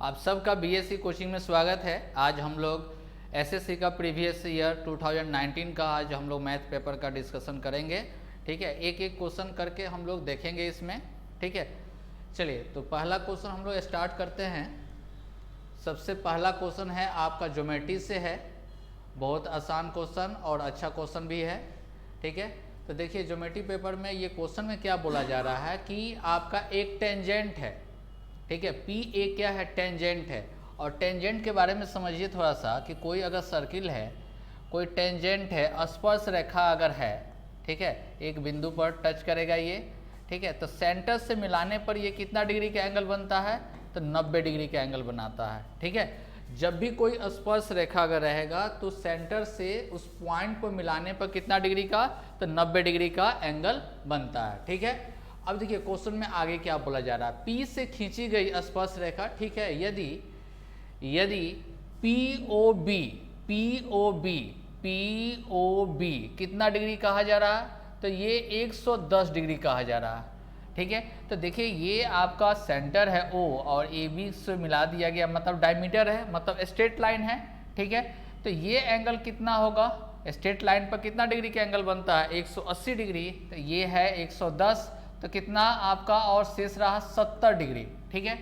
आप सबका BSc coaching में स्वागत है। आज हम लोग एसएससी का प्रीवियस ईयर 2019 का आज हम लोग मैथ पेपर का डिस्कशन करेंगे। ठीक है, एक एक क्वेश्चन करके हम लोग देखेंगे इसमें। ठीक है, चलिए तो पहला क्वेश्चन हम लोग स्टार्ट करते हैं। सबसे पहला क्वेश्चन है आपका ज्योमेट्री से है, बहुत आसान क्वेश्चन और अच्छा क्वेश्चन भी है। ठीक है, तो देखिए ज्योमेट्री पेपर में ये क्वेश्चन में क्या बोला जा रहा है कि आपका एक टेंजेंट है। ठीक है, पी ए क्या है, टेंजेंट है। और टेंजेंट के बारे में समझिए थोड़ा सा कि कोई अगर सर्किल है, कोई टेंजेंट है, स्पर्श रेखा अगर है, ठीक है, एक बिंदु पर टच करेगा ये, ठीक है, तो सेंटर से मिलाने पर ये कितना डिग्री का एंगल बनता है, तो 90 डिग्री का एंगल बनाता है। ठीक है, जब भी कोई स्पर्श रेखा अगर रहेगा तो सेंटर से उस पॉइंट को मिलाने पर कितना डिग्री का, तो 90 डिग्री का एंगल बनता है। ठीक है, अब देखिए क्वेश्चन में आगे क्या बोला जा रहा है। P से खींची गई स्पर्श रेखा, ठीक है, यदि POB कितना डिग्री कहा जा रहा है, तो ये 110 डिग्री कहा जा रहा है। ठीक है, तो देखिए ये आपका सेंटर है O और AB से मिला दिया गया, मतलब डायमीटर है, मतलब स्ट्रेट लाइन है। ठीक है, तो ये एंगल कितना होगा, स्ट्रेट लाइन पर कितना डिग्री का एंगल बनता है, 180 डिग्री, तो ये है 110, तो कितना आपका और शेष रहा 70 डिग्री। ठीक है,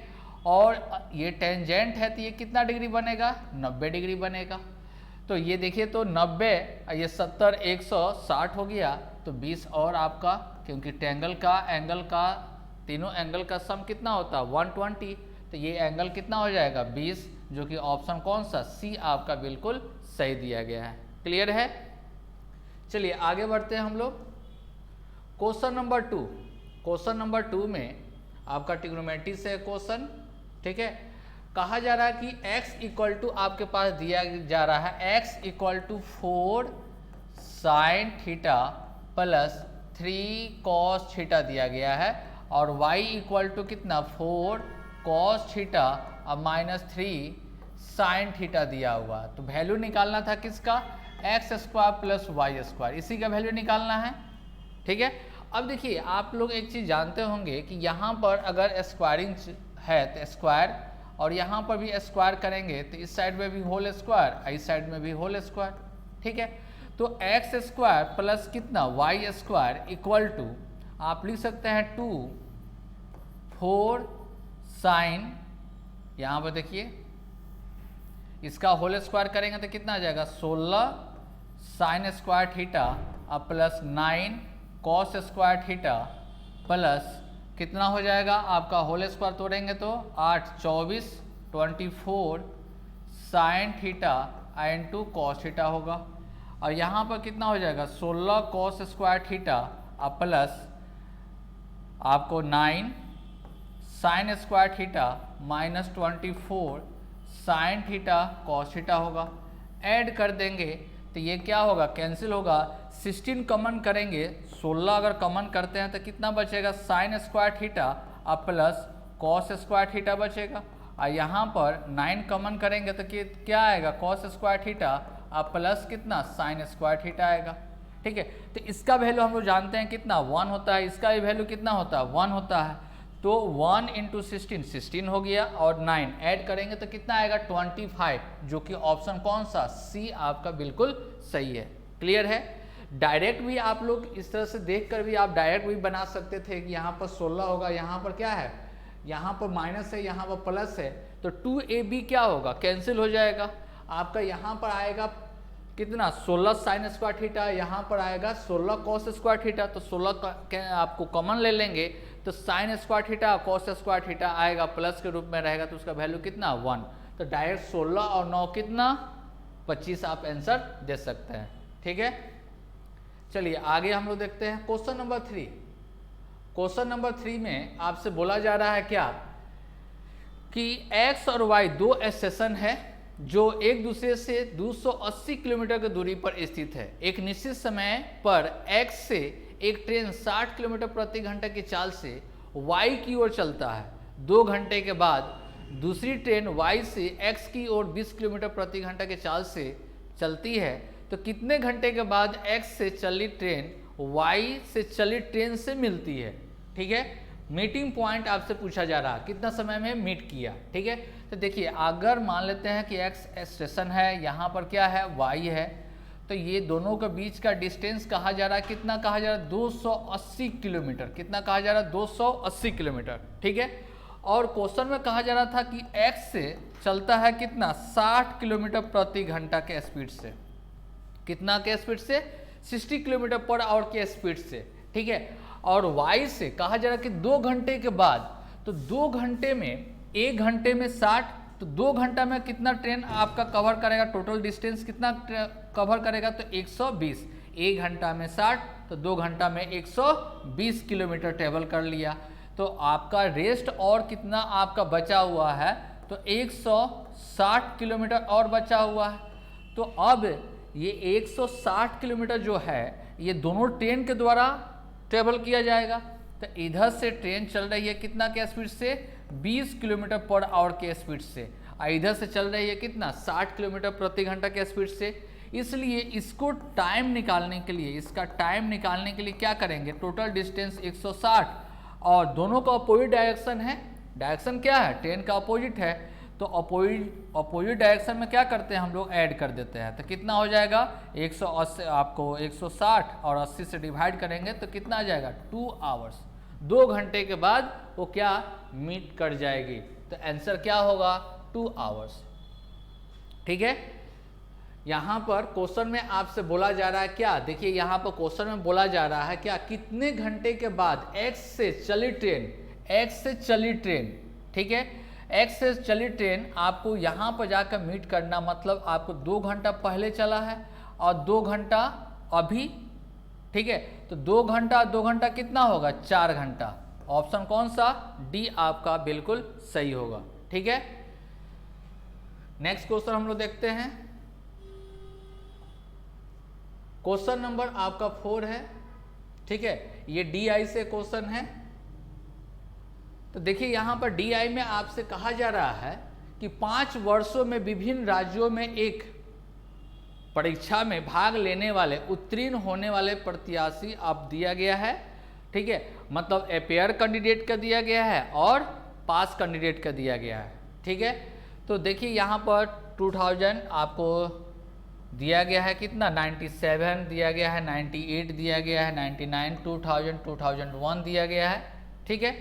और ये टेंजेंट है तो ये कितना डिग्री बनेगा, 90 डिग्री बनेगा। तो ये देखिए तो 90, ये 70, 160 हो गया, तो 20 और आपका, क्योंकि एंगल का तीनों एंगल का सम कितना होता है 120, तो ये एंगल कितना हो जाएगा 20, जो कि ऑप्शन कौन सा, सी आपका बिल्कुल सही दिया गया है। क्लियर है, चलिए आगे बढ़ते हैं हम लोग। क्वेश्चन नंबर 2 में आपका ट्रिग्नोमेट्री से क्वेश्चन। ठीक है, कहा जा रहा है कि x इक्वल टू आपके पास दिया जा रहा है x equal to 4 sine theta plus 3 cos theta दिया गया है, और y इक्वल टू कितना 4 कॉस थीटा और माइनस 3 साइन थीटा दिया हुआ। तो वैल्यू निकालना था किसका, x square plus y square, इसी का वैल्यू निकालना है। ठीक है, अब देखिए आप लोग एक चीज़ जानते होंगे कि यहाँ पर अगर स्क्वायरिंग है तो स्क्वायर, और यहाँ पर भी स्क्वायर करेंगे तो इस साइड में भी होल स्क्वायर, इस साइड में भी होल स्क्वायर। ठीक है, तो एक्स स्क्वायर प्लस कितना वाई स्क्वायर इक्वल टू आप लिख सकते हैं 2 4 साइन, यहाँ पर देखिए इसका होल स्क्वायर करेंगे तो कितना आ जाएगा 16 साइन स्क्वायर थीटा और plus 9 cos square theta plus कितना हो जाएगा आपका होल स्क्वायर तोड़ेंगे तो 8 24 24 sine theta into cos theta होगा, और यहाँ पर कितना हो जाएगा 16 कॉस स्क्वायर थीटा और प्लस आपको 9 sine square theta minus 24 sine theta cos theta होगा। ऐड कर देंगे तो ये क्या होगा, कैंसिल होगा, 16 कॉमन करेंगे, 16 अगर कॉमन करते हैं तो कितना बचेगा साइन स्क्वायर थीटा और प्लस कॉस स्क्वायर थीटा बचेगा, और यहाँ पर 9 कॉमन करेंगे तो क्या आएगा कॉस स्क्वायर थीटा और प्लस कितना साइन स्क्वायर थीटा आएगा। ठीक है, तो इसका वैल्यू हम लोग जानते हैं कितना 1 होता है, इसका भी वैल्यू कितना होता है 1 होता है, तो 1 इंटू 16 हो गया, और 9 ऐड करेंगे तो कितना आएगा 25, जो कि ऑप्शन कौन सा, सी आपका बिल्कुल सही है। क्लियर है, डायरेक्ट भी आप लोग इस तरह से देखकर भी आप डायरेक्ट भी बना सकते थे कि यहाँ पर 16 होगा, यहाँ पर क्या है, यहाँ पर माइनस है, यहाँ पर प्लस है, तो 2ab क्या होगा, कैंसिल हो जाएगा, आपका यहाँ पर आएगा कितना 16 साइन स्क्वायर थीटा, यहाँ पर आएगा 16 कॉस स्क्वायर थीटा, तो 16 आपको कॉमन ले लेंगे तो sine square theta cos square theta आएगा, प्लस के रूप में रहेगा, तो उसका वैल्यू कितना 1, तो डायरेक्ट 16 और 9 कितना 25 आप आंसर दे सकते हैं। ठीक है, चलिए आगे हम लोग देखते हैं क्वेश्चन नंबर 3 में आपसे बोला जा रहा है क्या कि x और y दो स्टेशन है जो एक दूसरे से 280 किलोमीटर की दूरी पर स्थित है। एक निश्चित समय पर x से एक ट्रेन 60 किलोमीटर प्रति घंटा की चाल से y की ओर चलता है। 2 घंटे के बाद दूसरी ट्रेन y से x की ओर 20 किलोमीटर प्रति घंटा की चाल से चलती है, तो कितने घंटे के बाद x से चली ट्रेन y से चली ट्रेन से मिलती है। ठीक है, मीटिंग पॉइंट आपसे पूछा जा रहा है, कितना समय में मीट किया। ठीक है, तो देखिए अगर मान लेते हैं कि एक्स स्टेशन है, यहाँ पर क्या है वाई है, तो ये दोनों के बीच का डिस्टेंस कहा जा रहा है, कितना कहा जा रहा है 280 किलोमीटर। कितना कहा जा रहा है 280 किलोमीटर। ठीक है, और क्वेश्चन में कहा जा रहा था कि एक्स से चलता है कितना 60 किलोमीटर प्रति घंटा के स्पीड से। कितना के स्पीड से 60 किलोमीटर पर आवर के स्पीड से। ठीक है, और वाई से कहा जा रहा है कि 2 घंटे के बाद, तो 2 घंटे में 1 घंटे में 60, तो 2 घंटा में कितना ट्रेन आपका कवर करेगा, टोटल डिस्टेंस कितना कवर करेगा, तो 120। 1 घंटा में 60 तो 2 घंटा में 120 किलोमीटर ट्रेवल कर लिया। तो आपका रेस्ट और कितना आपका बचा हुआ है, तो 160 किलोमीटर और बचा हुआ है। तो अब ये 160 किलोमीटर जो है ये दोनों ट्रेन के द्वारा ट्रेवल किया जाएगा। तो इधर से ट्रेन चल रही है कितना के स्पीड से 20 किलोमीटर पर आवर के स्पीड से, और इधर से चल रही है कितना 60 किलोमीटर प्रति घंटा के स्पीड से। इसलिए इसको टाइम निकालने के लिए, इसका टाइम निकालने के लिए क्या करेंगे, टोटल डिस्टेंस 160 और दोनों का अपोजिट डायरेक्शन है। डायरेक्शन क्या है, ट्रेन का अपोजिट है, तो अपोजिट डायरेक्शन में क्या करते हैं हम लोग ऐड कर देते हैं। तो कितना हो जाएगा 180, आपको 160 और 80 से डिवाइड करेंगे तो कितना आ जाएगा 2 आवर्स। 2 घंटे के बाद वो क्या मीट कर जाएगी। तो आंसर क्या होगा 2 आवर्स। ठीक है, यहाँ पर क्वेश्चन में आपसे बोला जा रहा है क्या, देखिए यहाँ पर क्वेश्चन में बोला जा रहा है क्या, कितने घंटे के बाद एक्स से चली ट्रेन, ठीक है, एक्स से चली ट्रेन आपको यहाँ पर जाकर मीट करना, मतलब आपको 2 घंटा पहले चला है और 2 घंटा अभी। ठीक है, तो 2 घंटा कितना होगा 4 घंटा। ऑप्शन कौन सा, डी आपका बिल्कुल सही होगा। ठीक है, नेक्स्ट क्वेश्चन हम लोग देखते हैं। क्वेश्चन नंबर आपका 4 है। ठीक है, ये DI से क्वेश्चन है। तो देखिए यहाँ पर DI में आपसे कहा जा रहा है कि 5 वर्षों में विभिन्न राज्यों में एक परीक्षा में भाग लेने वाले उत्तीर्ण होने वाले प्रत्याशी अब दिया गया है। ठीक है, मतलब अपेयर कैंडिडेट का दिया गया है और पास कैंडिडेट का दिया गया है। ठीक है, तो देखिए यहाँ पर 2000 आपको दिया गया है कितना 97 दिया गया है, 98 दिया गया है, 99, 2000, 2001 दिया गया है। ठीक है,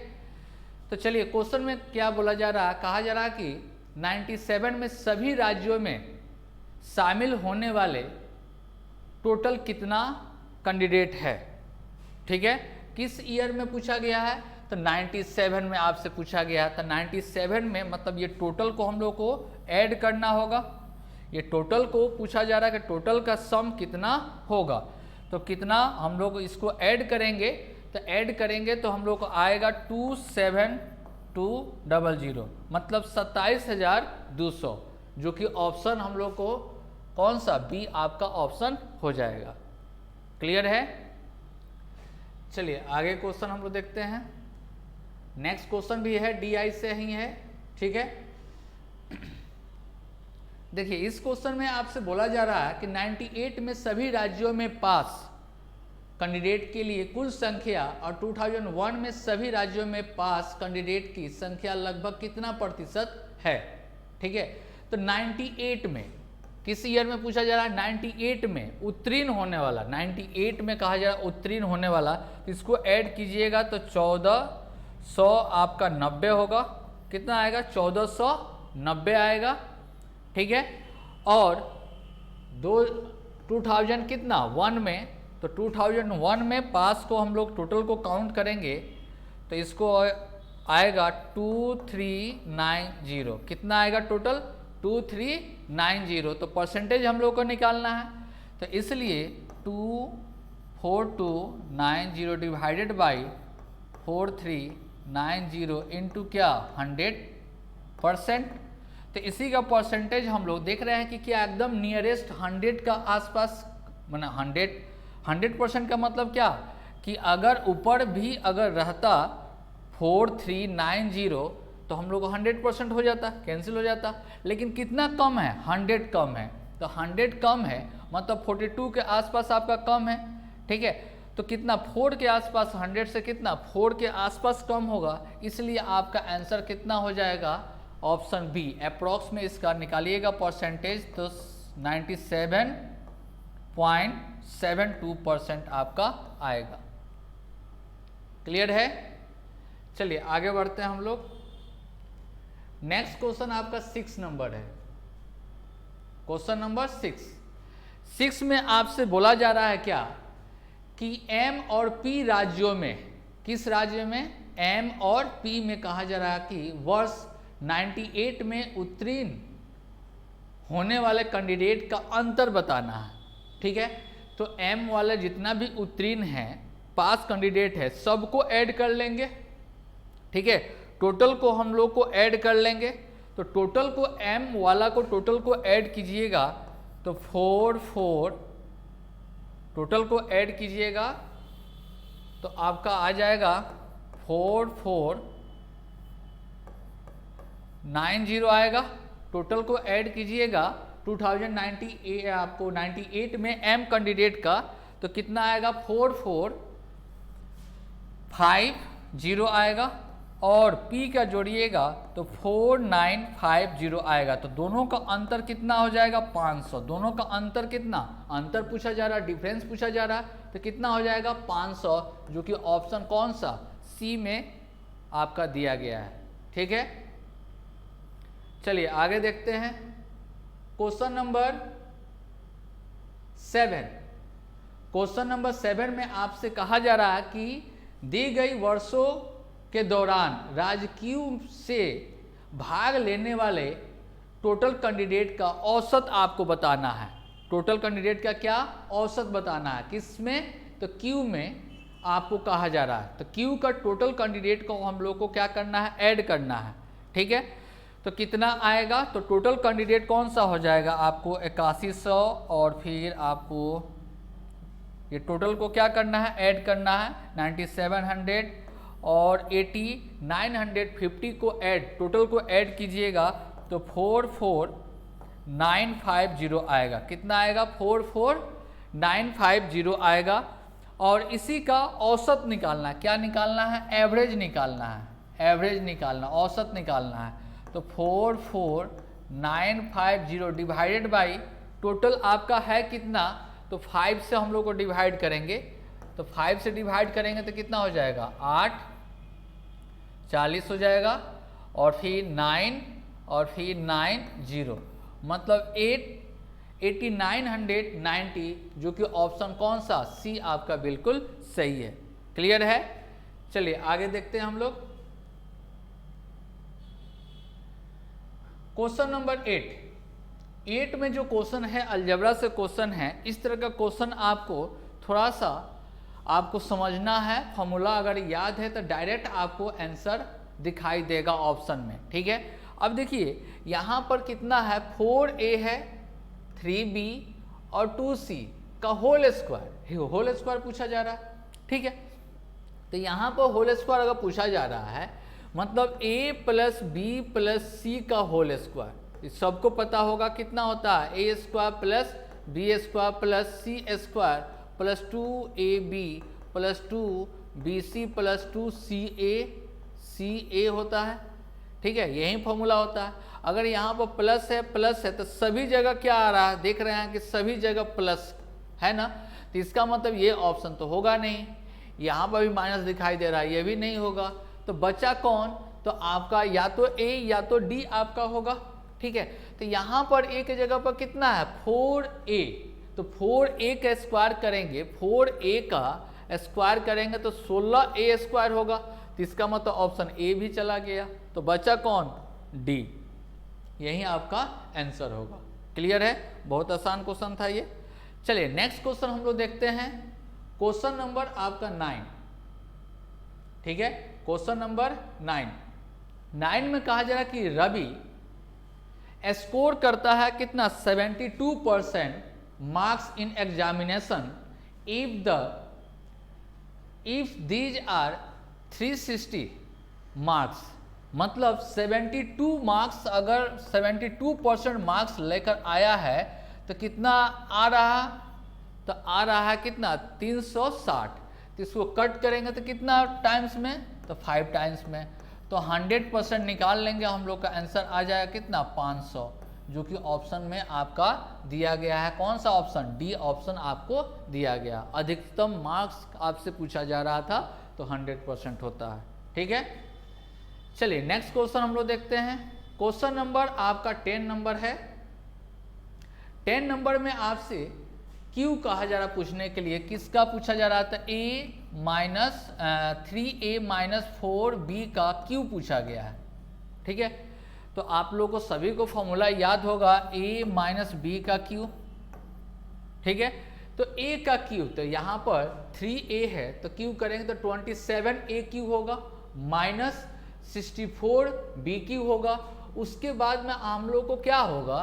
तो चलिए क्वेश्चन में क्या बोला जा रहा है, कहा जा रहा है कि 97 में सभी राज्यों में शामिल होने वाले टोटल कितना कैंडिडेट है। ठीक है, किस ईयर में पूछा गया है, तो 97 में आपसे पूछा गया है। तो 97 में मतलब ये टोटल को हम लोग को ऐड करना होगा। ये टोटल को पूछा जा रहा है कि टोटल का सम कितना होगा, तो कितना हम लोग इसको ऐड करेंगे, तो ऐड करेंगे तो हम लोग को आएगा 27200, मतलब 27,200, जो कि ऑप्शन हम लोग को कौन सा, बी आपका ऑप्शन हो जाएगा। क्लियर है, चलिए आगे क्वेश्चन हम लोग देखते हैं। नेक्स्ट क्वेश्चन भी है DI से ही है। ठीक है, देखिए इस क्वेश्चन में आपसे बोला जा रहा है कि 98 में सभी राज्यों में पास कैंडिडेट के लिए कुल संख्या और 2001 में सभी राज्यों में पास कैंडिडेट की संख्या लगभग कितना प्रतिशत है। ठीक है, तो 98 में किस ईयर में पूछा जा रहा है, 98 में उत्तीर्ण होने वाला, 98 में कहा जा रहा है उत्तीर्ण होने वाला, तो इसको ऐड कीजिएगा तो 1400 आपका 90 होगा। कितना आएगा 1490 आएगा। ठीक है, और 2000 कितना 1 में, तो 2001 में पास को हम लोग टोटल को काउंट करेंगे तो इसको आएगा 2390। कितना आएगा टोटल 2390, तो परसेंटेज हम लोग को निकालना है। तो इसलिए 24290 डिवाइडेड बाई 4390 इंटू क्या 100%। तो इसी का परसेंटेज हम लोग देख रहे हैं कि क्या एकदम नियरेस्ट 100 का आसपास, माना 100% का मतलब क्या कि अगर ऊपर भी अगर रहता 4390 तो हम लोग को 100% हो जाता, कैंसिल हो जाता। लेकिन कितना कम है 100 कम है, तो 100 कम है मतलब 42 के आसपास आपका कम है। ठीक है, तो कितना 4 के आसपास, 100 से कितना 4 के आसपास कम होगा, इसलिए आपका आंसर कितना हो जाएगा, ऑप्शन बी अप्रॉक्स में इसका निकालिएगा परसेंटेज, तो 97.72% आपका आएगा। क्लियर है? चलिए आगे बढ़ते हैं हम लोग। नेक्स्ट क्वेश्चन आपका 6 नंबर है, क्वेश्चन नंबर 6 में आपसे बोला जा रहा है क्या कि एम और पी राज्यों में, किस राज्य में, एम और पी में कहा जा रहा है कि वर्ष 98 में उत्तीर्ण होने वाले कैंडिडेट का अंतर बताना है। ठीक है, तो एम वाले जितना भी उत्तीर्ण है, पास कैंडिडेट है, सबको ऐड कर लेंगे। ठीक है, टोटल को हम लोग को ऐड कर लेंगे, तो टोटल को एम वाला को टोटल को ऐड कीजिएगा तो 4 टोटल को ऐड कीजिएगा तो आपका आ जाएगा 4490 आएगा। टोटल को ऐड कीजिएगा 2098 आपको 98 में एम कैंडिडेट का, तो कितना आएगा 4450 आएगा, और P का जोड़िएगा तो 4950 आएगा। तो दोनों का अंतर कितना हो जाएगा 500। दोनों का अंतर कितना, अंतर पूछा जा रहा है, डिफरेंस पूछा जा रहा है, तो कितना हो जाएगा 500, जो कि ऑप्शन कौन सा, सी में आपका दिया गया है। ठीक है, चलिए आगे देखते हैं। क्वेश्चन नंबर 7, क्वेश्चन नंबर 7 में आपसे कहा जा रहा है कि दी गई वर्षों के दौरान राज्य क्यू से भाग लेने वाले टोटल कैंडिडेट का औसत आपको बताना है। टोटल कैंडिडेट का क्या औसत बताना है, किसमें, तो क्यू में आपको कहा जा रहा है। तो क्यू का टोटल कैंडिडेट को हम लोग को क्या करना है, ऐड करना है। ठीक है, तो कितना आएगा, तो टोटल कैंडिडेट कौन सा हो जाएगा आपको 8100, और फिर आपको ये टोटल को क्या करना है, ऐड करना है 9700 और 8950 को ऐड, टोटल को ऐड कीजिएगा तो 44950 आएगा। कितना आएगा 44950 आएगा। और इसी का औसत निकालना है, क्या निकालना है, एवरेज निकालना है, एवरेज निकालना, औसत निकालना है। तो 44950 डिवाइडेड बाई टोटल आपका है कितना, तो 5 से हम लोग को डिवाइड करेंगे, तो 5 से डिवाइड करेंगे तो कितना हो जाएगा 840 हो जाएगा, और फिर 9 और फिर 90, मतलब 8990, जो कि ऑप्शन कौन सा, सी आपका बिल्कुल सही है। क्लियर है? चलिए आगे देखते हैं हम लोग। क्वेश्चन नंबर 8 में जो क्वेश्चन है अलजेब्रा से क्वेश्चन है। इस तरह का क्वेश्चन आपको थोड़ा सा आपको समझना है, फॉर्मूला अगर याद है तो डायरेक्ट आपको आंसर दिखाई देगा ऑप्शन में। ठीक है, अब देखिए यहाँ पर कितना है, 4a है, 3b और 2c का होल स्क्वायर पूछा जा रहा है। ठीक है, तो यहाँ पर होल स्क्वायर अगर पूछा जा रहा है, मतलब a प्लस बी प्लस सी का होल स्क्वायर, सबको पता होगा कितना होता है, a square plus b square plus c square plus 2ab plus 2bc plus 2ca होता है। ठीक है, यही फॉर्मूला होता है। अगर यहाँ पर प्लस है तो सभी जगह क्या आ रहा है, देख रहे हैं कि सभी जगह प्लस है ना, तो इसका मतलब ये ऑप्शन तो होगा नहीं। यहाँ पर भी माइनस दिखाई दे रहा है, ये भी नहीं होगा, तो बचा कौन, तो आपका या तो a या तो d आपका होगा। ठीक है, तो यहाँ पर a की जगह पर कितना है 4a, तो 4a का स्क्वायर करेंगे, 4a का स्क्वायर करेंगे तो 16a स्क्वायर होगा, तो इसका मतलब ऑप्शन ए भी चला गया, तो बचा कौन, डी, यही आपका आंसर होगा। क्लियर है? बहुत आसान क्वेश्चन था ये। चलिए नेक्स्ट क्वेश्चन हम लोग देखते हैं, क्वेश्चन नंबर आपका 9। ठीक है, क्वेश्चन नंबर 9 में कहा जा रहा है कि रवि स्कोर करता है कितना 72% marks in examination if these are 360 marks, मतलब 72 मार्क्स, अगर 72% मार्क्स लेकर आया है तो कितना आ रहा, तो आ रहा है कितना 360। तो इसको कट करेंगे तो कितना टाइम्स में, तो 5 टाइम्स में। तो 100% निकाल लेंगे, हम लोग का आंसर आ जाएगा कितना, 500, जो कि ऑप्शन में आपका दिया गया है। कौन सा ऑप्शन, डी ऑप्शन आपको दिया गया। अधिकतम मार्क्स आपसे पूछा जा रहा था तो 100% होता है। ठीक है, चलिए नेक्स्ट क्वेश्चन हम लोग देखते हैं। क्वेश्चन नंबर आपका 10 नंबर है। 10 नंबर में आपसे क्यू कहा जा रहा पूछने के लिए, किसका पूछा जा रहा था, a-3a-4b का क्यू पूछा गया है। ठीक है, तो आप लोगों को सभी को फॉर्मूला याद होगा, a माइनस बी का क्यू। ठीक है, तो a का क्यू, तो यहाँ पर 3a है तो क्यू करेंगे तो 27a क्यू होगा, माइनस 64b क्यू होगा। उसके बाद में हम लोग को क्या होगा,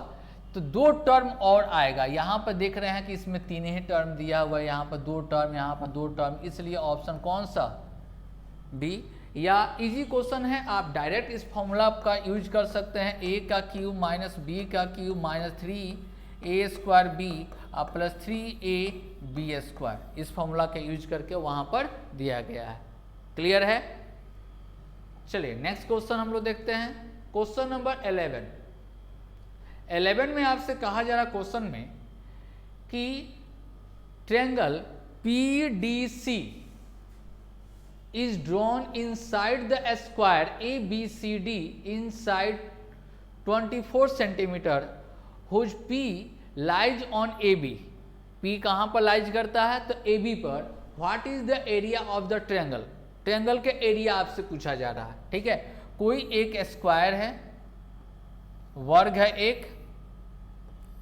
तो 2 टर्म और आएगा। यहाँ पर देख रहे हैं कि इसमें 3 ही टर्म दिया हुआ है, यहाँ पर 2 टर्म, यहाँ पर 2 टर्म, इसलिए ऑप्शन कौन सा, बी। या इजी क्वेश्चन है, आप डायरेक्ट इस फॉर्मूला का यूज कर सकते हैं, a का क्यू माइनस बी का Q minus 3a² b plus 3ab², इस फॉर्मूला का यूज करके वहाँ पर दिया गया है। क्लियर है, चलिए नेक्स्ट क्वेश्चन हम लोग देखते हैं। क्वेश्चन नंबर 11 में आपसे कहा जा रहा क्वेश्चन में कि triangle PDC is drawn inside the square ABCD inside 24 centimeter whose P lies on AB। P कहाँ पर लाइज करता है, तो AB पर। What is the area of the triangle? Triangle के एरिया आपसे पूछा जा रहा है। ठीक है, कोई एक स्क्वायर है, वर्ग है एक,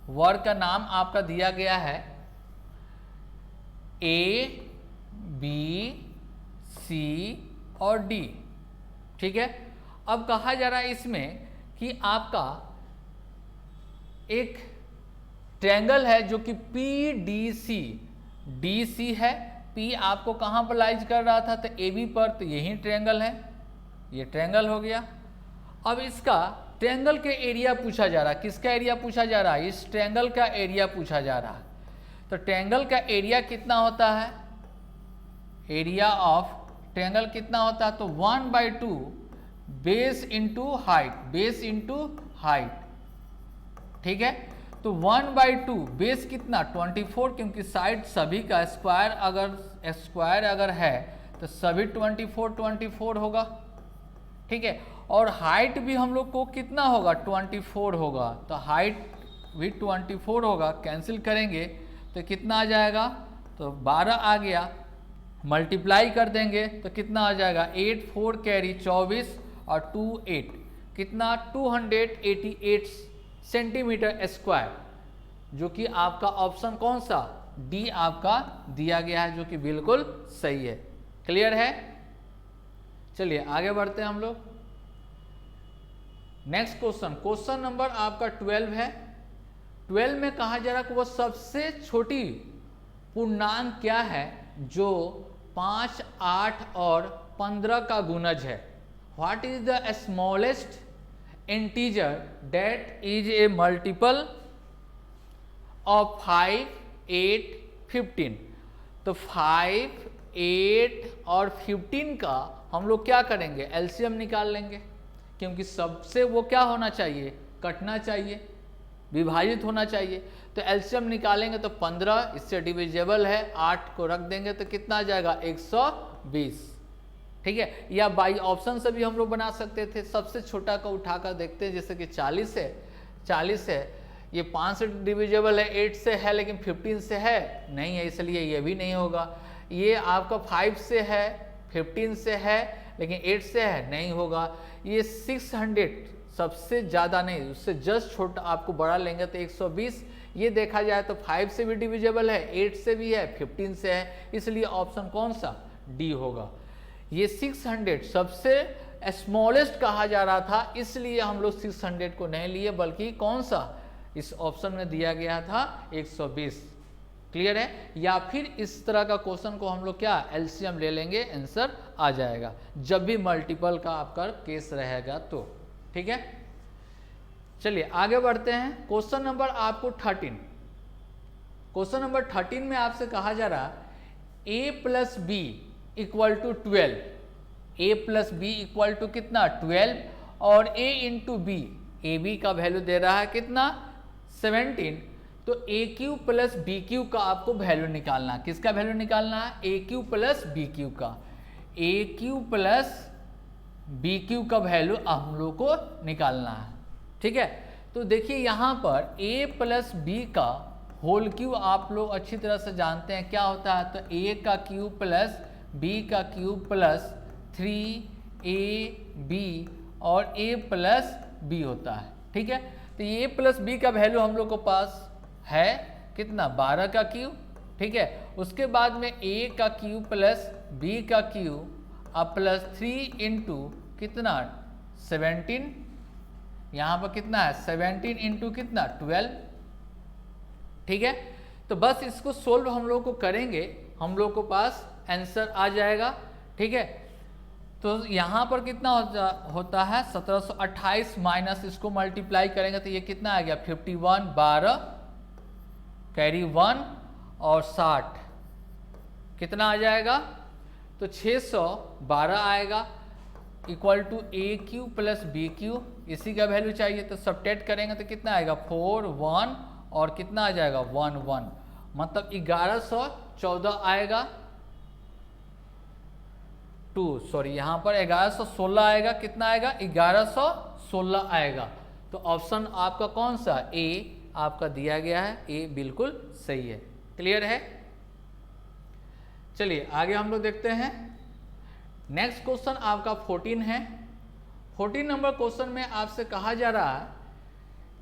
वर्ग का नाम आपका दिया गया है A, B, C और D। ठीक है, अब कहा जा रहा है इसमें कि आपका एक ट्रायंगल है जो कि PDC, DC है, P आपको कहाँ पर लाइज कर रहा था, तो AB पर, तो यही ट्रायंगल है, ये ट्रायंगल हो गया। अब इसका ट्रायंगल के एरिया पूछा जा रहा है, किसका एरिया पूछा जा रहा है, इस ट्रायंगल का एरिया पूछा जा रहा है। तो ट्रायंगल का एरिया कितना होता है, एरिया ऑफ ट्रायंगल कितना होता है, तो 1/2 base into height, base into height. ठीक है, तो 1/2 बेस कितना 24, क्योंकि साइड सभी का स्क्वायर अगर है तो सभी 24 होगा। ठीक है, और हाइट भी हम लोग को कितना होगा, 24 होगा, तो हाइट भी 24 होगा। कैंसिल करेंगे तो कितना आ जाएगा, तो 12 आ गया, मल्टीप्लाई कर देंगे तो कितना आ जाएगा, 8 4 कैरी 24 और 2 8, कितना 288 सेंटीमीटर स्क्वायर, जो कि आपका ऑप्शन कौन सा, डी आपका दिया गया है, जो कि बिल्कुल सही है। क्लियर है, चलिए आगे बढ़ते हैं हम लोग। नेक्स्ट क्वेश्चन, क्वेश्चन नंबर आपका 12 है। 12 में कहा जा रहा है कि वो सबसे छोटी पूर्णांक क्या है जो 5, 8 और 15 का गुणज है। What is the smallest integer that is a multiple of 5, 8, 15। तो 5, 8 और 15 का हम लोग क्या करेंगे, एलसीएम निकाल लेंगे, क्योंकि सबसे वो क्या होना चाहिए, कटना चाहिए, विभाजित होना चाहिए। तो एलसीएम निकालेंगे तो 15 इससे डिविजिबल है, 8 को रख देंगे तो कितना आ जाएगा 120। ठीक है, या बाई ऑप्शन से भी हम लोग बना सकते थे, सबसे छोटा का उठाकर देखते हैं, जैसे कि 40 है, 40 है, ये 5 से डिविजिबल है, 8 से है, लेकिन 15 से है नहीं है, इसलिए ये भी नहीं होगा। ये आपका 5 से है, 15 से है, लेकिन 8 से है नहीं होगा। ये 600 सबसे ज़्यादा नहीं, उससे जस्ट छोटा आपको बड़ा लेंगे तो 120। ये देखा जाए तो 5 से भी डिविजिबल है, 8 से भी है, 15 से है, इसलिए ऑप्शन कौन सा, डी होगा। ये 600 सबसे स्मॉलेस्ट कहा जा रहा था, इसलिए हम लोग 600 को नहीं लिए, बल्कि कौन सा इस ऑप्शन में दिया गया था 120। क्लियर है, या फिर इस तरह का क्वेश्चन को हम लोग क्या एलसीएम ले लेंगे, आंसर आ जाएगा, जब भी मल्टीपल का आपका केस रहेगा तो। ठीक है, चलिए आगे बढ़ते हैं। क्वेश्चन नंबर आपको 13, क्वेश्चन नंबर 13 में आपसे कहा जा रहा a plus b equal to 12, a plus b equal to कितना 12, और a into b, a b का वैल्यू दे रहा है कितना 17, तो a Q plus b cube का आपको वैल्यू निकालना है। किसका वैल्यू निकालना है? A Q plus b cube का। A Q plus b cube का वैल्यू हम लोग को निकालना है, ठीक है। तो देखिए यहाँ पर a प्लस बी का होल क्यू आप लोग अच्छी तरह से जानते हैं क्या होता है, तो a का क्यूब प्लस b का क्यूब प्लस 3ab और a प्लस b होता है, ठीक है। तो ये a प्लस बी का वैल्यू हम लोग को पास है कितना 12 का क्यूब, ठीक है। उसके बाद में a का क्यूब प्लस b का क्यूब अब प्लस 3 इंटू कितना 17, यहाँ पर कितना है 17 इंटू कितना 12, ठीक है। तो बस इसको सोल्व हम लोग को करेंगे, हम लोग को पास आंसर आ जाएगा, ठीक है। तो यहाँ पर कितना होता है 1728 माइनस इसको मल्टीप्लाई करेंगे तो ये कितना आ गया 51, 12 कैरी 1 और 60 कितना आ जाएगा, तो 612 आएगा equal to a Q plus b q, इसी का वैल्यू चाहिए तो सब्ट्रैक्ट करेंगे तो कितना आएगा 4, 1 और कितना आ जाएगा 1, 1 मतलब 1114 आएगा, यहाँ पर 1116 आएगा, कितना आएगा 1116 आएगा। तो ऑप्शन आपका कौन सा ए आपका दिया गया है, ए बिल्कुल सही है। क्लियर है? चलिए आगे हम लोग देखते हैं। नेक्स्ट क्वेश्चन आपका 14 है। 14 नंबर क्वेश्चन में आपसे कहा जा रहा है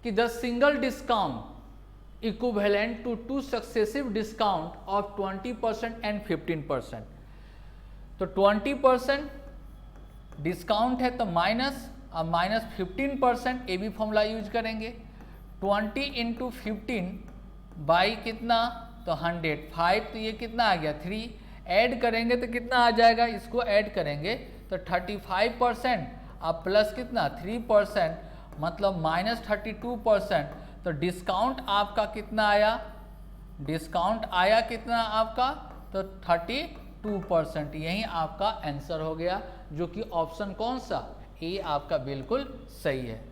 कि the single discount equivalent to 2 successive discount of 20% and 15%। तो 20% डिस्काउंट है तो माइनस, अब minus 15% a b formula use करेंगे। 20 इंटू 15 बाई कितना, तो 100, 5 तो ये कितना आ गया 3, ऐड करेंगे तो कितना आ जाएगा, इसको ऐड करेंगे तो 35% अब प्लस कितना 3% मतलब माइनस 32%। तो डिस्काउंट आपका कितना आया, डिस्काउंट आया कितना आपका, तो 32%। यही आपका आंसर हो गया, जो कि ऑप्शन कौन सा, ए आपका बिल्कुल सही है।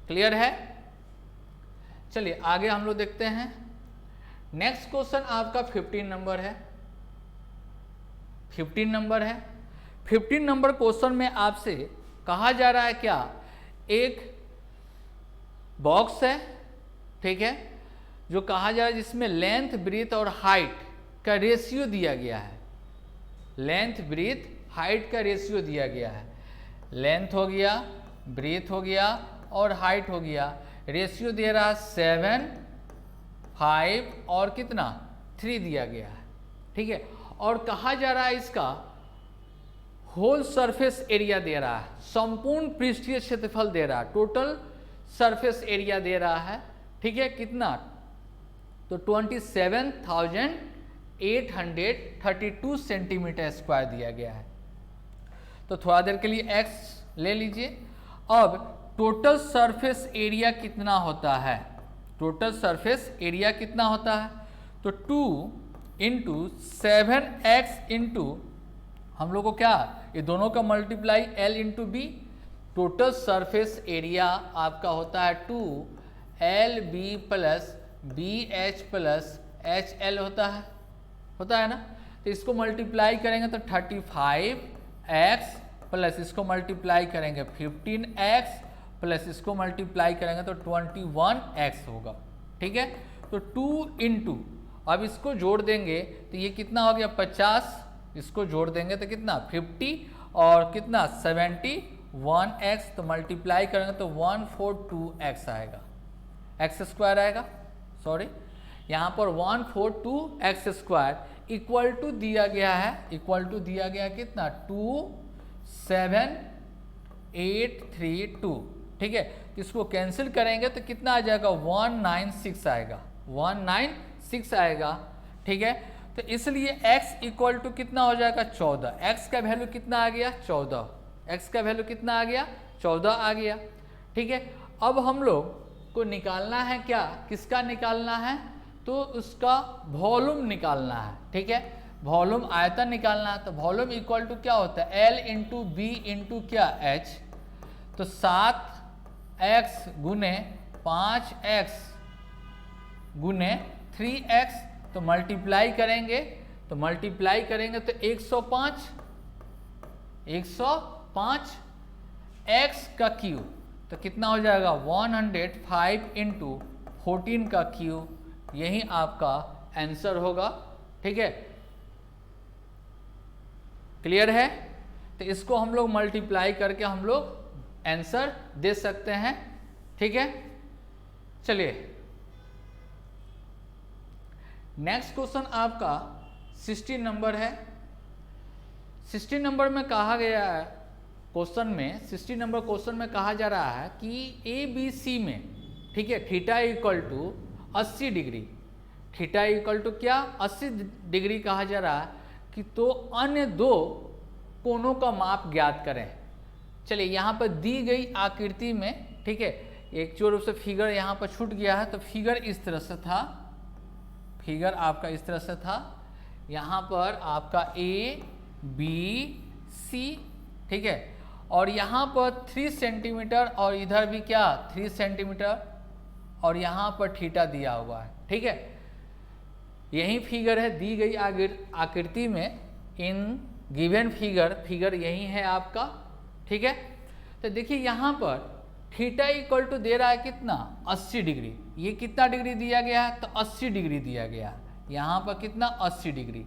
क्लियर है? चलिए आगे हम लोग देखते हैं। नेक्स्ट क्वेश्चन आपका 15 नंबर है। 15 नंबर है। 15 नंबर क्वेश्चन में आपसे कहा जा रहा है क्या, एक बॉक्स है, ठीक है, जो कहा जा रहा है जिसमें लेंथ, ब्रीथ और हाइट का रेशियो दिया गया है। लेंथ, ब्रीथ, हाइट का रेशियो दिया गया है। लेंथ हो गया, ब्रीथ हो गया और हाइट हो गया। रेशियो दे रहा है 7, 5 और कितना 3 दिया गया है, ठीक है। और कहा जा रहा है इसका होल सरफेस एरिया दे रहा है, संपूर्ण पृष्ठीय क्षेत्रफल दे रहा है, टोटल सरफेस एरिया दे रहा है, ठीक है, कितना, तो 27,832 सेंटीमीटर स्क्वायर दिया गया है। तो थोड़ा देर के लिए x ले लीजिए। अब टोटल सरफेस एरिया कितना होता है, टोटल सरफेस एरिया कितना होता है, तो 2 इंटू 7x इंटू हम लोग को क्या, ये दोनों का multiply l into b. Total surface area आपका होता है 2LB plus BH plus HL होता है ना। तो इसको मल्टीप्लाई करेंगे तो 35x प्लस इसको मल्टीप्लाई करेंगे 15x प्लस इसको मल्टीप्लाई करेंगे तो 21x होगा, ठीक है। तो 2 इंटू, अब इसको जोड़ देंगे तो ये कितना हो गया 50, इसको जोड़ देंगे तो कितना 50 और कितना 71x, तो मल्टीप्लाई करेंगे तो 142x आएगा, एक्स स्क्वायर आएगा, सॉरी यहाँ पर 142x स्क्वायर इक्वल टू दिया गया है, इक्वल टू दिया गया कितना 27832, ठीक है। इसको कैंसिल करेंगे तो कितना आ जाएगा 196 आएगा, 196 आएगा, ठीक है। तो इसलिए x इक्वल टू कितना हो जाएगा 14, x का वैल्यू कितना आ गया 14, x का वैल्यू कितना आ गया 14 आ गया, ठीक है। अब हम लोग को निकालना है क्या, किसका निकालना है, तो उसका वॉल्यूम निकालना है, ठीक है। वॉल्यूम आयतन निकालना है, तो वॉल्यूम इक्वल टू क्या होता है, L इंटू बी इंटू क्या H। तो 7x गुने 5x गुने 3x, तो मल्टीप्लाई करेंगे तो 105 x का क्यूब, तो कितना हो जाएगा 105 इंटू 14 का क्यूब, यही आपका आंसर होगा। ठीक है, क्लियर है। तो इसको हम लोग मल्टीप्लाई करके हम लोग आंसर दे सकते हैं। ठीक है, चलिए नेक्स्ट क्वेश्चन आपका 16 नंबर है। 16 नंबर में कहा गया है, क्वेश्चन में 16 नंबर क्वेश्चन में कहा जा रहा है कि ए बी सी में, ठीक है, theta equal to 80 degree, theta equal to क्या 80 डिग्री कहा जा रहा है कि तो अन्य दो कोणों का माप ज्ञात करें। चलिए यहाँ पर दी गई आकृति में, ठीक है, एक चोर रूप से फिगर यहाँ पर छूट गया है, तो फिगर इस तरह से था, फिगर आपका इस तरह से था, यहाँ पर आपका ए बी सी, ठीक है, और यहाँ पर 3 सेंटीमीटर और इधर भी क्या 3 सेंटीमीटर और यहाँ पर थीटा दिया हुआ है। ठीक है, यही फिगर है दी गई आकृति में, इन गिवन फिगर यही है आपका। ठीक है, तो देखिए यहाँ पर थीटा इक्वल टू दे रहा है कितना 80 डिग्री, ये कितना डिग्री दिया गया है, तो 80 डिग्री दिया गया है, यहाँ पर कितना 80 डिग्री।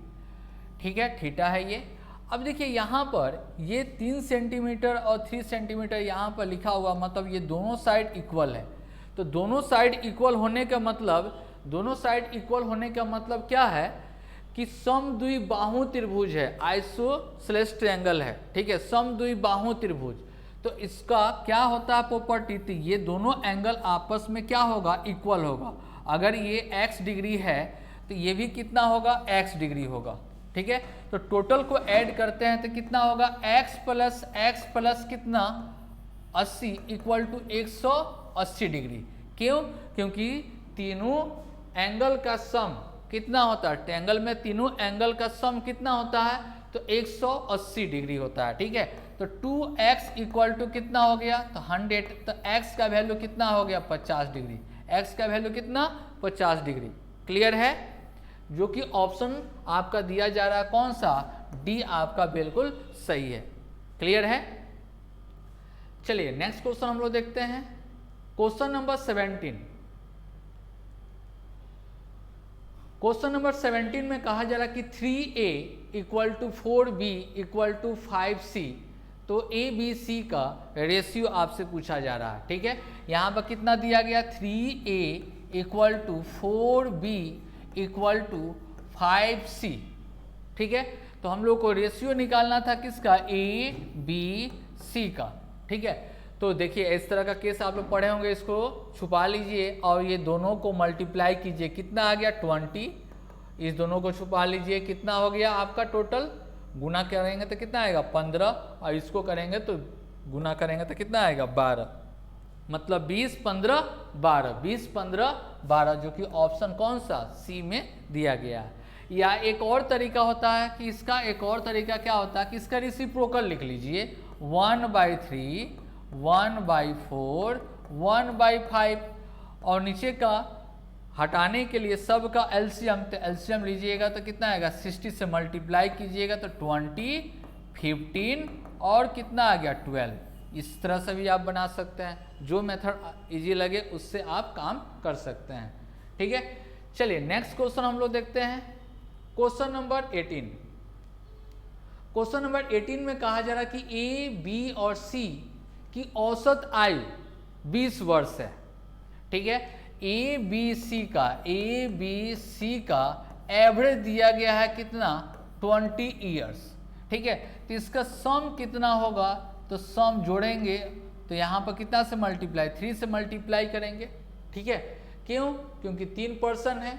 ठीक है, थीटा है ये। अब देखिए यहाँ पर ये 3 सेंटीमीटर और 3 सेंटीमीटर यहाँ पर लिखा हुआ, मतलब ये दोनों साइड इक्वल है। तो दोनों साइड इक्वल होने का मतलब क्या है कि समद्विबाहु त्रिभुज है, आइसोसेलेस ट्रायंगल है। ठीक है, समद्विबाहु त्रिभुज, तो इसका क्या होता है प्रॉपर्टी, तो ये दोनों एंगल आपस में क्या होगा, इक्वल होगा। अगर ये x डिग्री है तो ये भी कितना होगा, x डिग्री होगा। ठीक है, तो टोटल को ऐड करते हैं तो कितना होगा, x प्लस कितना 80 इक्वल टू 180 डिग्री। क्यों, क्योंकि तीनों एंगल का सम कितना होता है, ट्रायंगल में तीनों एंगल का सम कितना होता है, तो 180 डिग्री होता है। ठीक है, तो 2x इक्वल टू कितना हो गया, तो 100, तो x का वैल्यू कितना हो गया 50 डिग्री, x का वैल्यू कितना 50 डिग्री। क्लियर है, जो कि ऑप्शन आपका दिया जा रहा है कौन सा, डी आपका बिल्कुल सही है। क्लियर है, चलिए नेक्स्ट क्वेश्चन हम लोग देखते हैं, क्वेश्चन नंबर 17। क्वेश्चन नंबर 17 में कहा जा रहा है कि 3a equal to 4b equal to 5c, तो ए बी सी का रेशियो आपसे पूछा जा रहा है। ठीक है, यहाँ पर कितना दिया गया, 3a equal to 4b equal to 5c। ठीक है, तो हम लोग को रेशियो निकालना था किसका, ए बी सी का। ठीक है, तो देखिए इस तरह का केस आप लोग पढ़े होंगे, इसको छुपा लीजिए और ये दोनों को मल्टीप्लाई कीजिए, कितना आ गया 20, इस दोनों को छुपा लीजिए, कितना हो गया आपका टोटल, गुना करेंगे तो कितना आएगा 15, और इसको करेंगे तो गुना करेंगे तो कितना आएगा 12, मतलब 20 15 12, 20 15 12, जो कि ऑप्शन कौन सा सी में दिया गया है। या एक और तरीका होता है कि इसका एक और तरीका क्या होता है कि इसका रेसिप्रोकल लिख लीजिए, 1/3 1/4 1/5, और नीचे का हटाने के लिए सब का एलसीएम, तो एलसीएम लीजिएगा तो कितना आएगा 60 से मल्टीप्लाई कीजिएगा तो 20 15 और कितना आ गया 12। इस तरह से भी आप बना सकते हैं, जो मेथड इजी लगे उससे आप काम कर सकते हैं। ठीक है, चलिए नेक्स्ट क्वेश्चन हम लोग देखते हैं, क्वेश्चन नंबर 18। क्वेश्चन नंबर 18 में कहा जा रहा है कि ए बी और सी की औसत आयु 20 वर्ष है। ठीक है, ए बी सी का एवरेज दिया गया है कितना 20 ईयर्स। ठीक है, तो इसका सम कितना होगा, तो सम जोड़ेंगे तो यहाँ पर कितना से मल्टीप्लाई 3 से मल्टीप्लाई करेंगे। ठीक है, क्यों, क्योंकि 3 पर्सन है,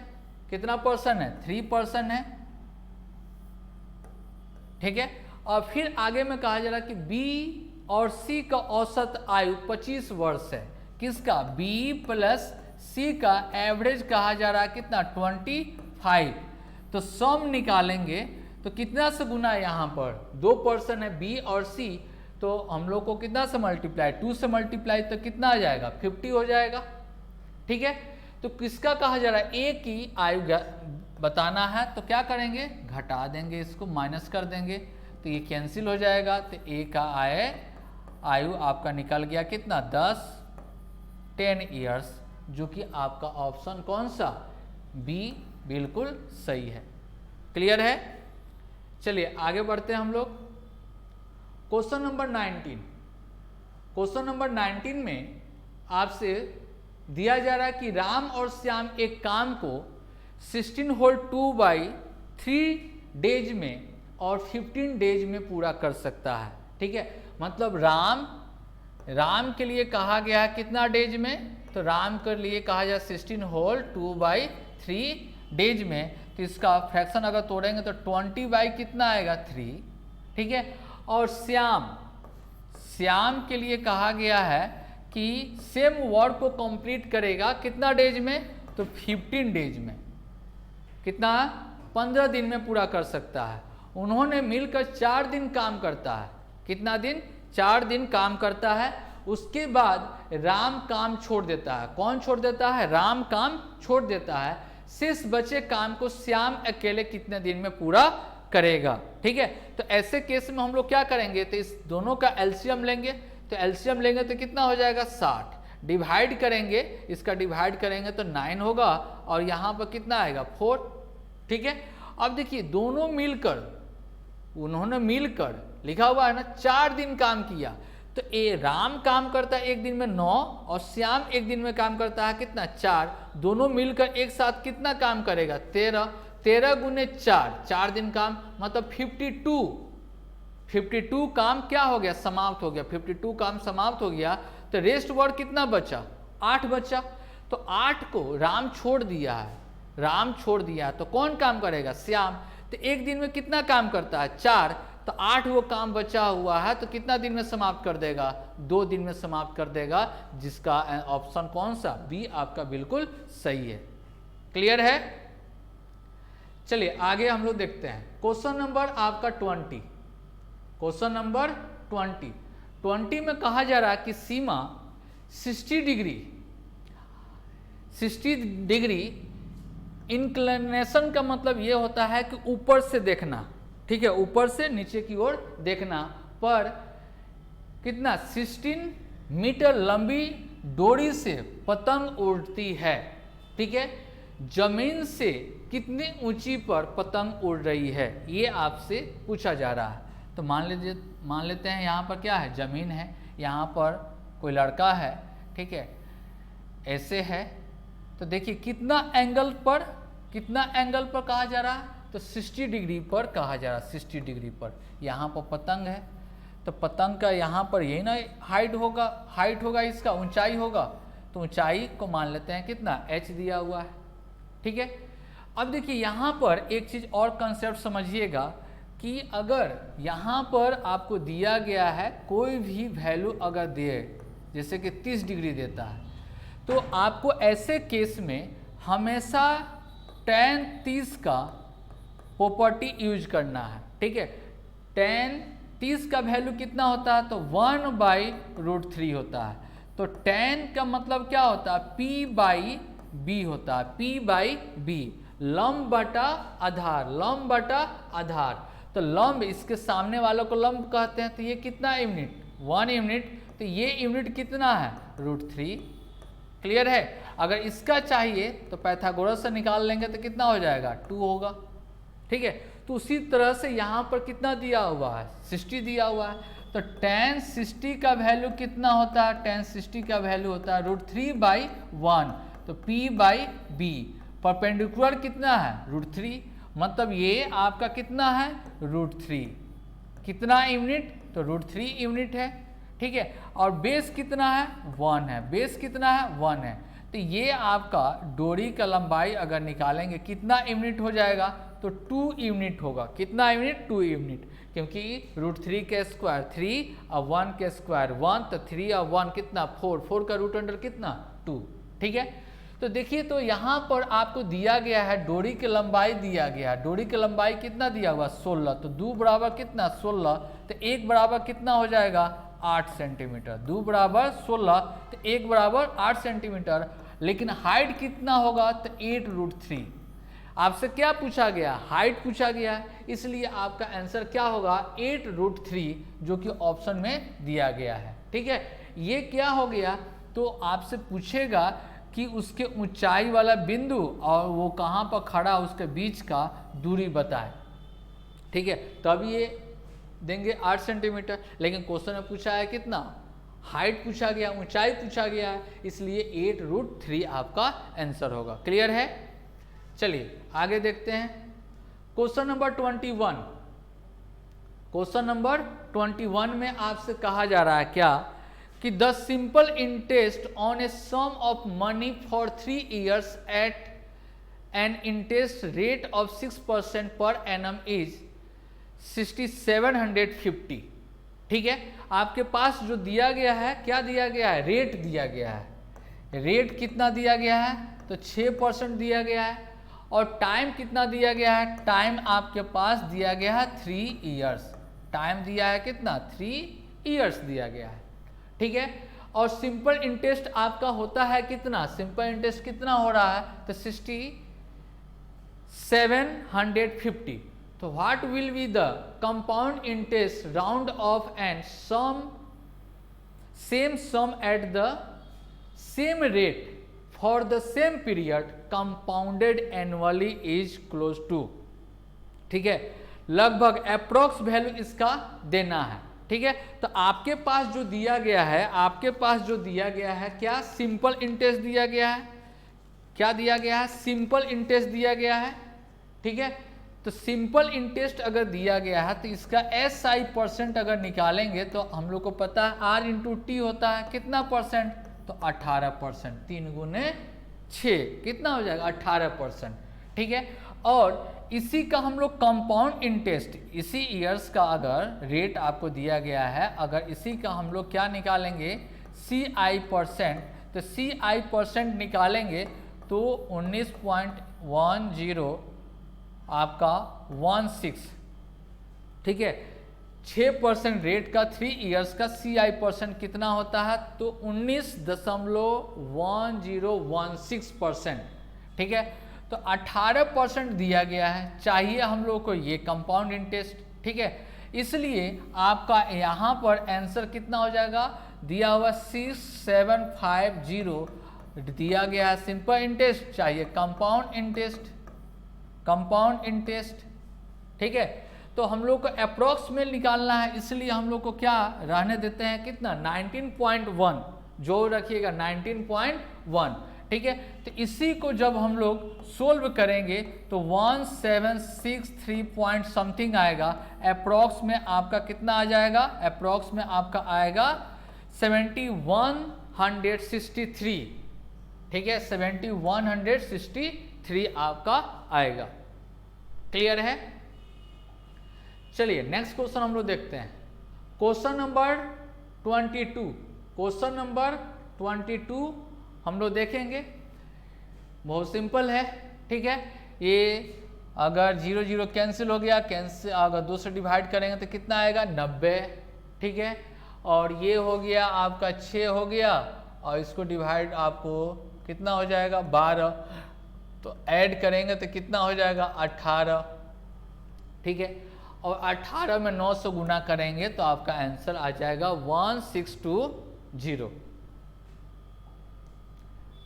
कितना पर्सन है 3 पर्सन है। ठीक है, और फिर आगे में कहा जा रहा है कि बी और सी का औसत आयु 25 वर्ष है, किसका बी प्लस सी का एवरेज कहा जा रहा है कितना 25। तो सम निकालेंगे तो कितना से गुना है, यहाँ पर 2 पर्सन है बी और सी, तो हम लोग को कितना से मल्टीप्लाई, 2 से मल्टीप्लाई तो कितना आ जाएगा 50 हो जाएगा। ठीक है, तो किसका कहा जा रहा है, ए की आयु बताना है, तो क्या करेंगे, घटा देंगे, इसको माइनस कर देंगे, तो ये कैंसिल हो जाएगा, तो ए का आयु आपका निकल गया कितना 10 ईयर्स, जो कि आपका ऑप्शन कौन सा, बी बिल्कुल सही है। क्लियर है। चलिए आगे बढ़ते हैं हम लोग। Question number 19। क्वेश्चन नंबर 19 में आपसे दिया जा रहा है कि राम और श्याम एक काम को 16 होल 2/3 डेज में और 15 डेज में पूरा कर सकता है। ठीक है, मतलब राम के लिए कहा गया है कितना डेज में, तो राम के लिए कहा जाए 16 होल 2/3 डेज में, तो इसका फ्रैक्शन अगर तोड़ेंगे तो 20 बाई कितना आएगा 3। ठीक है, और श्याम के लिए कहा गया है कि सेम वर्क को कंप्लीट करेगा कितना डेज में, तो 15 डेज में, कितना 15 दिन में पूरा कर सकता है। उन्होंने मिलकर 4 दिन काम करता है, कितना दिन, 4 दिन काम करता है। उसके बाद राम काम छोड़ देता है। कौन छोड़ देता है, राम काम छोड़ देता है। शेष बचे काम को श्याम अकेले कितने दिन में पूरा करेगा। ठीक है, तो ऐसे केस में हम लोग क्या करेंगे, तो इस दोनों का एलसीएम लेंगे, तो एलसीएम लेंगे तो कितना हो जाएगा 60, डिवाइड करेंगे, इसका डिवाइड करेंगे तो 9 होगा, और यहाँ पर कितना आएगा 4। ठीक है, अब देखिए दोनों मिलकर, उन्होंने मिलकर लिखा हुआ है ना 4 दिन काम किया, तो ए राम काम करता है एक दिन में 9 और श्याम एक दिन में काम करता है कितना 4, दोनों मिलकर एक साथ कितना काम करेगा 13, 13 गुने 4 दिन काम, मतलब 52 काम क्या हो गया, समाप्त हो गया। 52 काम समाप्त हो गया, तो रेस्ट वर्क कितना बचा, 8 बचा। तो 8 को राम छोड़ दिया है, तो कौन काम करेगा, श्याम। तो एक दिन में कितना काम करता है 4, तो 8 वो काम बचा हुआ है, तो कितना दिन में समाप्त कर देगा, 2 दिन में समाप्त कर देगा, जिसका ऑप्शन कौन सा, बी आपका बिल्कुल सही है। क्लियर है। चलिए आगे हम लोग देखते हैं क्वेश्चन नंबर आपका 20। क्वेश्चन नंबर 20 में कहा जा रहा है कि सीमा 60 डिग्री इंक्लिनेशन का मतलब ये होता है कि ऊपर से देखना। ठीक है, ऊपर से नीचे की ओर देखना पर कितना 16 मीटर लंबी डोरी से पतंग उड़ती है। ठीक है, जमीन से कितनी ऊंची पर पतंग उड़ रही है, ये आपसे पूछा जा रहा है। तो मान लेते हैं यहाँ पर क्या है, जमीन है, यहाँ पर कोई लड़का है। ठीक है, ऐसे है, तो देखिए कितना एंगल पर कहा जा रहा है, तो 60 डिग्री पर कहा जा रहा है। 60 डिग्री पर यहाँ पर पतंग है, तो पतंग का यहाँ पर यही ना हाइट होगा, इसका ऊंचाई होगा, तो ऊंचाई को मान लेते हैं कितना h दिया हुआ है। ठीक है, अब देखिए यहाँ पर एक चीज़ और कंसेप्ट समझिएगा कि अगर यहाँ पर आपको दिया गया है कोई भी वैल्यू अगर दे, जैसे कि 30 डिग्री देता है, तो आपको ऐसे केस में हमेशा tan 30 का प्रॉपर्टी यूज करना है। ठीक है, tan 30 का वैल्यू कितना होता है, तो 1/√3 होता है। तो tan का मतलब क्या होता है, p/b होता है, p/b, लंब बटा आधार। तो लंब, इसके सामने वालों को लंब कहते हैं, तो ये कितना यूनिट, 1 यूनिट, तो ये यूनिट कितना है √3। क्लियर है। अगर इसका चाहिए तो पाइथागोरस से निकाल लेंगे तो कितना हो जाएगा 2 होगा। ठीक है, तो उसी तरह से यहाँ पर कितना दिया हुआ है 60 दिया हुआ है, तो tan 60 का वैल्यू कितना होता है, tan 60 का वैल्यू होता है √3/1, तो p/b, परपेंडिकुलर कितना है √3, मतलब ये आपका कितना है √3, कितना यूनिट, तो √3 यूनिट है। ठीक है, और बेस कितना है 1 है, बेस कितना है 1 है, तो ये आपका डोरी का लंबाई अगर निकालेंगे कितना यूनिट हो जाएगा, तो 2 यूनिट होगा। कितना यूनिट, 2 यूनिट, क्योंकि √3 के स्क्वायर 3 और 1 के स्क्वायर 1, तो 3 और 1 कितना 4, 4 का रूट अंडर कितना 2। ठीक है, तो देखिए, तो यहाँ पर आपको दिया गया है डोरी की लंबाई दिया गया है, डोरी की लंबाई कितना दिया हुआ 16, तो 2 बराबर कितना 16, तो 1 बराबर कितना हो जाएगा 8 सेंटीमीटर, 2 बराबर 16 तो 1 बराबर 8 सेंटीमीटर। लेकिन हाइट कितना होगा तो 8√3। आपसे क्या पूछा गया, हाइट पूछा गया, इसलिए आपका आंसर क्या होगा 8√3, जो कि ऑप्शन में दिया गया है। ठीक है, ये क्या हो गया, तो आपसे पूछेगा कि उसके ऊंचाई वाला बिंदु और वो कहाँ पर खड़ा उसके बीच का दूरी बताए। ठीक है, तब ये देंगे 8 सेंटीमीटर, लेकिन क्वेश्चन में पूछा है कितना, हाइट पूछा गया, ऊंचाई पूछा गया है, इसलिए 8√3 आपका आंसर होगा। क्लियर है? चलिए आगे देखते हैं क्वेश्चन नंबर 21। क्वेश्चन नंबर 21 में आपसे कहा जा रहा है क्या कि the simple interest on a sum of money for 3 years at an interest rate of 6% per annum is 6750। ठीक है, आपके पास जो दिया गया है, क्या दिया गया है, रेट दिया गया है। रेट कितना दिया गया है, तो 6% दिया गया है, और टाइम कितना दिया गया है, टाइम आपके पास दिया गया है 3 years, टाइम दिया है कितना 3 years दिया गया है। ठीक है, और सिंपल इंटरेस्ट आपका होता है कितना, सिंपल इंटरेस्ट कितना हो रहा है, तो 6750। तो what will be the compound interest round off and same sum at the same rate for the same period compounded annually is close to. ठीक है, लगभग अप्रोक्स वैल्यू इसका देना है। ठीक है, तो आपके पास जो दिया गया है, आपके पास जो दिया गया है, क्या सिंपल इंटरेस्ट दिया गया है, क्या दिया गया है, सिंपल इंटरेस्ट दिया गया है। ठीक है, तो सिंपल इंटरेस्ट अगर दिया गया है तो इसका SI% अगर निकालेंगे तो हम लोग को पता है R इंटू टी होता है, कितना परसेंट, तो 18%, 3 गुने 6 कितना हो जाएगा 18%। ठीक है, और इसी का हम लोग कंपाउंड इंटरेस्ट, इसी ईयर्स का अगर रेट आपको दिया गया है, अगर इसी का हम लोग क्या निकालेंगे CI%, तो CI% निकालेंगे तो 19.10 आपका 16। ठीक है, 6% रेट का 3 इयर्स का CI% कितना होता है, तो 19.1016%। ठीक है, तो 18% दिया गया है, चाहिए हम लोग को ये कंपाउंड इंटरेस्ट। ठीक है, इसलिए आपका यहाँ पर आंसर कितना हो जाएगा, दिया हुआ 6750 दिया गया है सिंपल इंटरेस्ट, चाहिए कंपाउंड इंटरेस्ट, कंपाउंड इंटरेस्ट। ठीक है, तो हम लोग को अप्रोक्स में निकालना है, इसलिए हम लोग को क्या रहने देते हैं कितना 19.1, जो रखिएगा 19.1। ठीक है, तो इसी को जब हम लोग सोल्व करेंगे तो 1763 पॉइंट समथिंग आएगा, अप्रोक्स में आपका कितना आ जाएगा, अप्रोक्स में आपका आएगा 7163। ठीक है, 7163 आपका आएगा। क्लियर है? चलिए नेक्स्ट क्वेश्चन हम लोग देखते हैं, क्वेश्चन नंबर 22। क्वेश्चन नंबर 22 हम लोग देखेंगे, बहुत सिंपल है। ठीक है, ये अगर 0 0 कैंसिल हो गया, कैंसिल अगर 2 से डिवाइड करेंगे तो कितना आएगा 90। ठीक है, और ये हो गया आपका 6 हो गया, और इसको डिवाइड आपको कितना हो जाएगा 12, तो ऐड करेंगे तो कितना हो जाएगा 18। ठीक है, और 18 में 9 से गुना करेंगे तो आपका आंसर आ जाएगा 1620।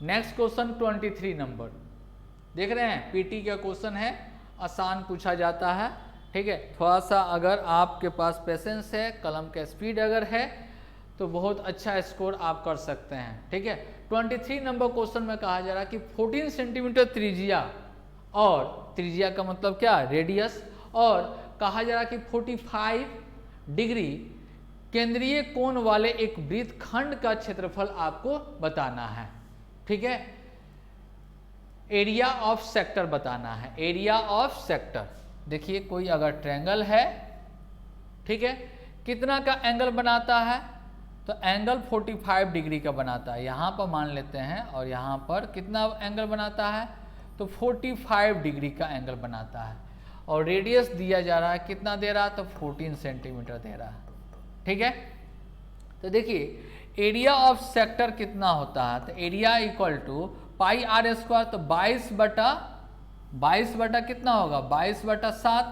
नेक्स्ट क्वेश्चन 23 नंबर देख रहे हैं, पीटी का क्वेश्चन है, आसान पूछा जाता है। ठीक है, थोड़ा सा अगर आपके पास पेशेंस है, कलम का स्पीड अगर है तो बहुत अच्छा स्कोर आप कर सकते हैं। ठीक है, 23 नंबर क्वेश्चन में कहा जा रहा है कि 14 सेंटीमीटर त्रिज्या, और त्रिज्या का मतलब क्या रेडियस, और कहा जा रहा है कि 45 डिग्री केंद्रीय कोण वाले एक वृत्तखंड का क्षेत्रफल आपको बताना है। ठीक है, एरिया ऑफ सेक्टर बताना है, एरिया ऑफ सेक्टर। देखिए कोई अगर ट्रायंगल है, ठीक है, कितना का एंगल बनाता है, तो एंगल 45 डिग्री का बनाता है, यहाँ पर मान लेते हैं, और यहाँ पर कितना एंगल बनाता है, तो 45 डिग्री का एंगल बनाता है। और रेडियस दिया जा रहा है, कितना दे रहा है, तो 14 सेंटीमीटर दे रहा है। ठीक है, तो देखिए एरिया ऑफ सेक्टर कितना होता है, तो area equal to pi r square, तो 22 बटा कितना होगा, 22/7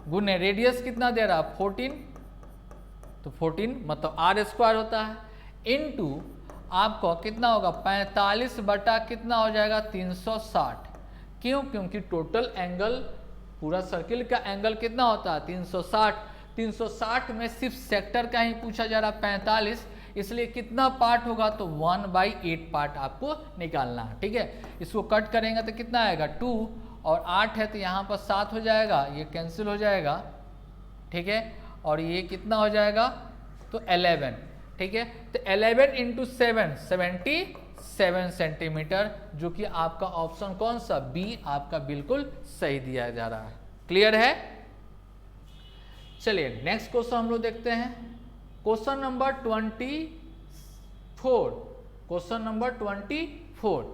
गुने रेडियस कितना दे रहा है 14, तो 14 मतलब आर स्क्वायर होता है, इनटू आपको कितना होगा 45 बटा कितना हो जाएगा 360। क्यों, क्योंकि टोटल एंगल पूरा सर्किल का एंगल कितना होता है 360। 360 में सिर्फ सेक्टर का ही पूछा जा रहा है 45, इसलिए कितना पार्ट होगा, तो 1/8 पार्ट आपको निकालना है। ठीक है, इसको कट करेंगे तो कितना आएगा 2, और 8 है तो यहाँ पर 7 हो जाएगा, ये कैंसिल हो जाएगा। ठीक है, और ये कितना हो जाएगा, तो 11। ठीक है, तो 11 × 7 77 सेंटीमीटर, जो कि आपका ऑप्शन कौन सा, बी आपका बिल्कुल सही दिया जा रहा है। क्लियर है। चलिए नेक्स्ट क्वेश्चन हम लोग देखते हैं, क्वेश्चन नंबर 24। क्वेश्चन नंबर 24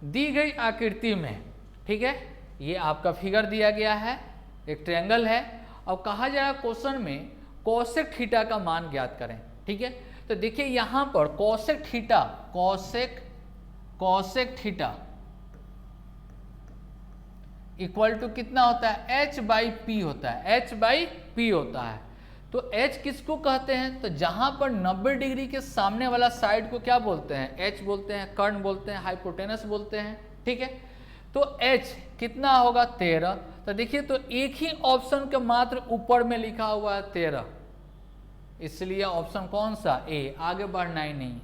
दी गई आकृति में, ठीक है, ये आपका फिगर दिया गया है, एक ट्रायंगल है, और कहा जा रहा है क्वेश्चन में कोसेक थीटा का मान ज्ञात करें। ठीक है, तो देखिए यहां पर कोसेक थीटा इक्वल टू कितना होता है, h/p होता है, h/p होता है। तो h किसको कहते हैं, तो जहां पर 90 डिग्री के सामने वाला साइड को क्या बोलते हैं, h बोलते हैं, कर्ण बोलते हैं, हाइपोटेनस बोलते हैं। ठीक है, तो h कितना होगा 13। तो देखिए तो एक ही ऑप्शन के मात्र ऊपर में लिखा हुआ है 13, इसलिए ऑप्शन कौन सा, ए, आगे बढ़ना ही नहीं।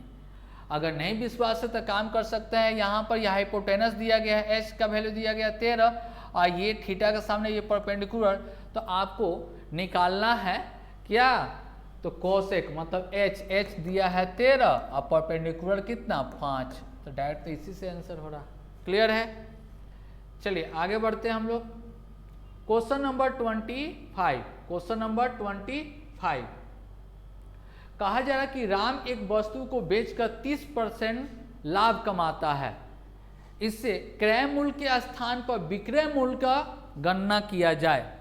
अगर नहीं विश्वास है तो काम कर सकते हैं, यहाँ पर यह हाइपोटेनस दिया गया है, h का वैल्यू दिया गया 13, और ये थीटा के सामने ये परपेंडिकुलर, तो आपको निकालना है क्या, तो कोसेक मतलब h दिया है 13 और परपेंडिकुलर कितना 5, तो डायरेक्ट तो इसी से आंसर हो रहा। क्लियर है। चलिए आगे बढ़ते हैं हम लोग, क्वेश्चन नंबर 25। क्वेश्चन नंबर 25 कहा जा रहा है कि राम एक वस्तु को बेचकर 30% लाभ कमाता है, इससे क्रय मूल्य के स्थान पर विक्रय मूल्य का गणना किया जाए।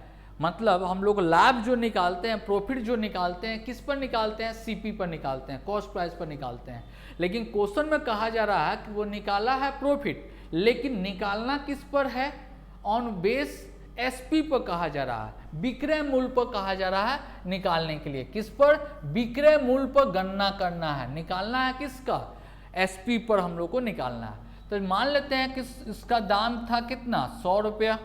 मतलब हम लोग लाभ जो निकालते हैं, प्रॉफिट जो निकालते हैं, किस पर निकालते हैं, सीपी पर निकालते हैं, कॉस्ट प्राइस पर निकालते हैं। लेकिन क्वेश्चन में कहा जा रहा है कि वो निकाला है प्रॉफिट, लेकिन निकालना किस पर है, ऑन बेस एसपी पर कहा जा रहा है, विक्रय मूल्य पर कहा जा रहा है निकालने के लिए। किस पर, विक्रय मूल्य पर गणना करना है, निकालना है किसका, एसपी पर हम लोग को निकालना है। तो मान लेते हैं कि इसका दाम था कितना 100 रुपया,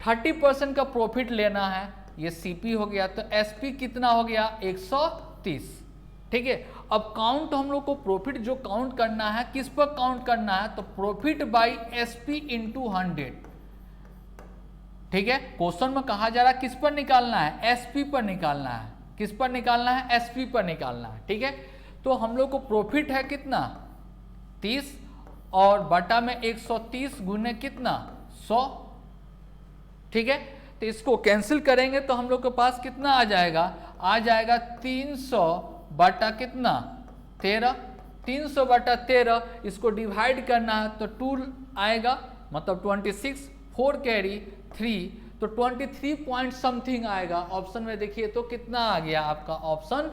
30% का प्रॉफिट लेना है, ये सीपी हो गया, तो एसपी कितना हो गया 130। ठीक है, अब काउंट हम लोग को प्रॉफिट जो काउंट करना है, किस पर काउंट करना है, तो प्रॉफिट बाई एसपी इंटू 100। ठीक है, क्वेश्चन में कहा जा रहा है किस पर निकालना है, एसपी पर निकालना है, किस पर निकालना है, एसपी पर निकालना है। ठीक है, तो हम लोग को प्रॉफिट है कितना 30 और बटा में 130 गुने कितना 100। ठीक है, तो इसको कैंसिल करेंगे तो हम लोग के पास कितना आ जाएगा 300 बटा कितना 13, 300 बटा 13, इसको डिवाइड करना है तो 2 आएगा, मतलब 26, 4 कैरी 3, तो 23 पॉइंट समथिंग आएगा। ऑप्शन में देखिए तो कितना आ गया आपका, ऑप्शन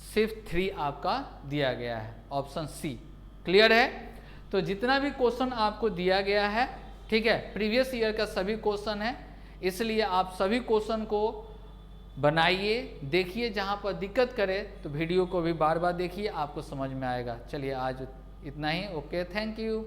सिर्फ 3 आपका दिया गया है, ऑप्शन सी। क्लियर है। तो जितना भी क्वेश्चन आपको दिया गया है, ठीक है, प्रीवियस ईयर का सभी क्वेश्चन है, इसलिए आप सभी क्वेश्चन को बनाइए, देखिए, जहां पर दिक्कत करे तो वीडियो को भी बार बार देखिए, आपको समझ में आएगा। चलिए आज इतना ही, ओके, थैंक यू।